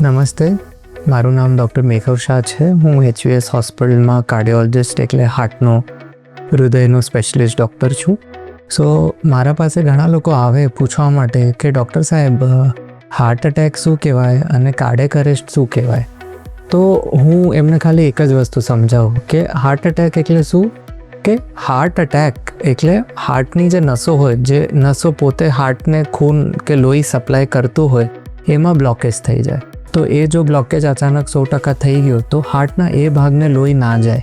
નમસ્તે, મારું નામ ડૉક્ટર મેઘવ શાહ છે. હું HUS હોસ્પિટલમાં કાર્ડિયોલોજિસ્ટ એટલે હાર્ટનો હૃદયનો સ્પેશિયલિસ્ટ ડૉક્ટર છું. સો મારા પાસે ઘણા લોકો આવે પૂછવા માટે કે ડૉક્ટર સાહેબ હાર્ટ એટેક શું કહેવાય અને કાર્ડિયક અરેસ્ટ શું કહેવાય. તો હું એમને ખાલી એક જ વસ્તુ સમજાવું કે હાર્ટ એટેક એટલે શું, કે હાર્ટ એટેક એટલે હાર્ટની જે નસો હોય, જે નસો પોતે હાર્ટને ખૂન કે લોહી સપ્લાય કરતું હોય, એમાં બ્લોકેજ થઈ જાય. તો એ જો બ્લોકેજ અચાનક 100% થઈ ગયો તો હાર્ટના એ ભાગને લોહી ના જાય,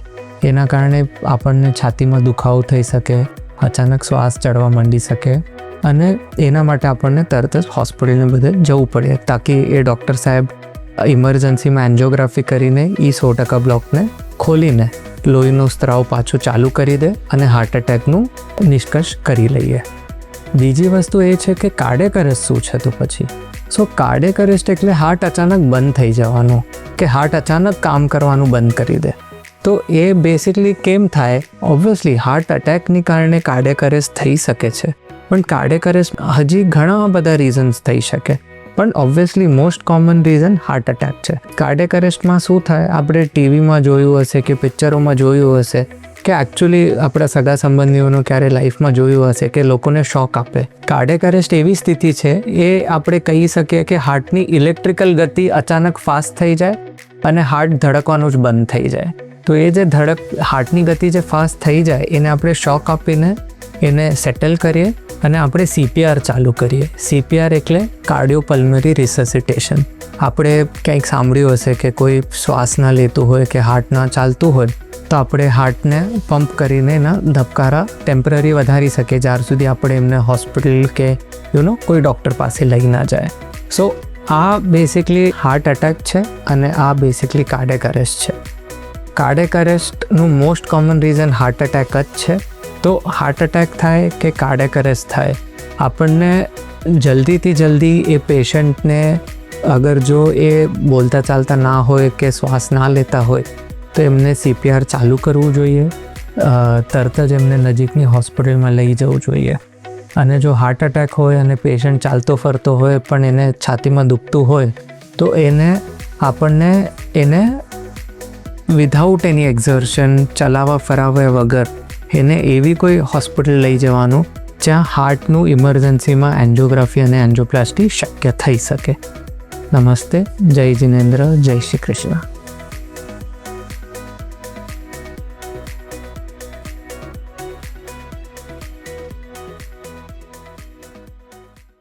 એના કારણે આપણને છાતીમાં દુખાવો થઈ શકે, અચાનક શ્વાસ ચડવા માંડી શકે અને એના માટે આપણને તરત જ હોસ્પિટલને બધે જવું પડે તાકી એ ડૉક્ટર સાહેબ ઇમરજન્સીમાં એન્જિયોગ્રાફી કરીને એ 100% બ્લોકને ખોલીને લોહીનો સ્ત્રાવ પાછું ચાલુ કરી દે અને હાર્ટ એટેકનું નિષ્કર્ષ કરી લઈએ. બીજી વસ્તુ એ છે કે કાર્ડિયક અરેસ્ટ શું છે. તો પછી કાર્ડિયક અરેસ્ટ એટલે હાર્ટ અચાનક બંધ થઈ જવાનું, કે હાર્ટ અચાનક કામ કરવાનું બંધ કરી દે. તો એ બેસિકલી કેમ થાય? ઓબ્વિયસલી હાર્ટ અટેકની કારણે કાર્ડિયક અરેસ્ટ થઈ શકે છે, પણ કાર્ડિયક અરેસ્ટ હજી ઘણા બધા રીઝન્સ થઈ શકે, પણ obviously most common reason heart attack છે. કાર્ડિયક અરેસ્ટમાં શું થાય, આપણે ટીવીમાં જોયું હશે કે પિક્ચરોમાં જોયું હશે કે એકચ્યુઅલી આપણા સગા સંબંધીઓનો ક્યારે લાઈફમાં જોયું હશે કે લોકોને શોક આપે. કાર્ડિયક અરેસ્ટ એવી સ્થિતિ છે, એ આપણે કહી શકીએ કે હાર્ટની ઇલેક્ટ્રિકલ ગતિ અચાનક ફાસ્ટ થઈ જાય અને હાર્ટ ધડકવાનું જ બંધ થઈ જાય. તો એ જે હાર્ટની ગતિ જે ફાસ્ટ થઈ જાય એને આપણે શોક આપીને એને સેટલ કરીએ અને આપણે CPR ચાલુ કરીએ. CPR એટલે કાર્ડિયોપલ્મરી રિસસિટેશન. આપણે કંઈક સાંભળ્યું હશે કે કોઈ શ્વાસ ના લેતું હોય કે હાર્ટ ના ચાલતું હોય તો આપણે હાર્ટને પંપ કરીને એના ધબકારા ટેમ્પરરી વધારી શકીએ જ્યાર સુધી આપણે એમને હોસ્પિટલ કે કોઈ ડૉક્ટર પાસે લઈ ના જાય. સો આ બેસિકલી હાર્ટ એટેક છે અને આ બેસિકલી કાર્ડિયક અરેસ્ટ છે. કાર્ડિયક અરેસ્ટનું most common reason heart attack જ છે. તો હાર્ટ એટેક થાય કે કાર્ડિયક અરેસ્ટ થાય, આપણને જલ્દીથી જલ્દી એ પેશન્ટને અગર જો એ બોલતા ચાલતા ના હોય કે શ્વાસ ના લેતા હોય તો એમને CPR ચાલુ કરવું જોઈએ, તરત જ એમને નજીકની હોસ્પિટલમાં લઈ જવું જોઈએ. અને જો હાર્ટ એટેક હોય અને પેશન્ટ ચાલતો ફરતો હોય પણ એને છાતીમાં દુખતું હોય તો આપણને વિધાઉટ એની એક્ઝર્શન, ચલાવવા ફરાવ્યા વગર એને એવી કોઈ હોસ્પિટલ લઈ જવાનું જ્યાં હાર્ટનું ઇમરજન્સીમાં એન્જિયોગ્રાફી અને એન્જિયોપ્લાસ્ટી શક્ય થઈ શકે. નમસ્તે, જય જિનેન્દ્ર, જય શ્રી કૃષ્ણ.